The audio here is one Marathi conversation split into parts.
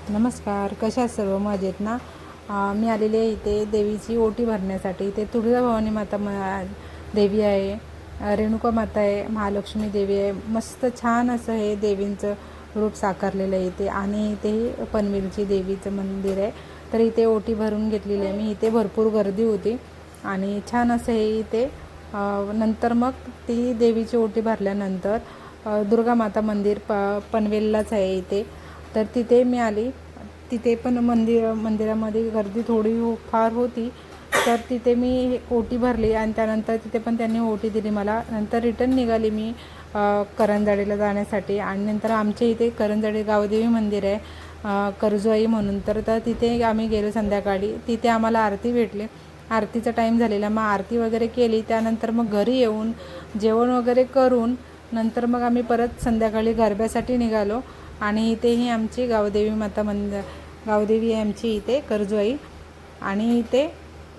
नमस्कार, कशा आहात सर्व? मजेत ना? मी आलेली आहे इथे देवीची ओटी भरण्यासाठी. इथे तुळजाभवानी माता देवी आहे, रेणुका माता आहे, महालक्ष्मी देवी आहे. मस्त छान असं हे देवींचं रूप साकारलेलं आहे इथे. आणि इथे पनवेलची देवीचं मंदिर आहे. तर इथे ओटी भरून घेतलेली आहे मी. इथे भरपूर गर्दी होती आणि छान असं हे इथे. नंतर मग ती देवीची ओटी भरल्यानंतर दुर्गा माता मंदिर पनवेललाच आहे इथे. तर तिथे मी आली. तिथे पण मंदिरामध्ये गर्दी थोडी फार होती. तर तिथे मी ओटी भरली आणि त्यानंतर तिथे पण त्यांनी ओटी दिली मला. नंतर रिटर्न निघाली मी करंजाडीला जाण्यासाठी. आणि नंतर आमच्या इथे करंजाडी गावदेवी मंदिर आहे, कर्जुआई म्हणून. तर तिथे आम्ही गेलो संध्याकाळी. तिथे आम्हाला आरती भेटली. आरतीचा टाईम झालेला, मग आरती वगैरे केली. त्यानंतर मग घरी येऊन जेवण वगैरे करून नंतर मग आम्ही परत संध्याकाळी गरब्यासाठी निघालो. आणि इथेही आमची गावदेवी माता गावदेवी आहे आमची इथे कर्जुआई. आणि इथे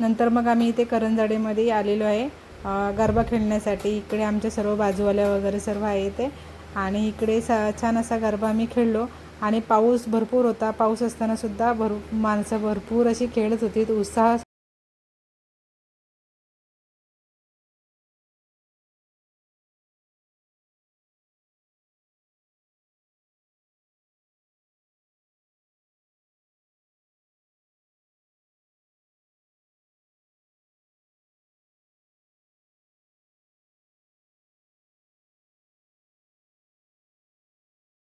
नंतर मग आम्ही इथे करंजाडीमध्ये आलेलो आहे गरबा खेळण्यासाठी. इकडे आमच्या सर्व बाजूवाल्या वगैरे सर्व आहे इथे. आणि इकडे छान असा गरबा आम्ही खेळलो. आणि पाऊस भरपूर होता. पाऊस असतानासुद्धा माणसं भरपूर अशी खेळत होती. उत्साह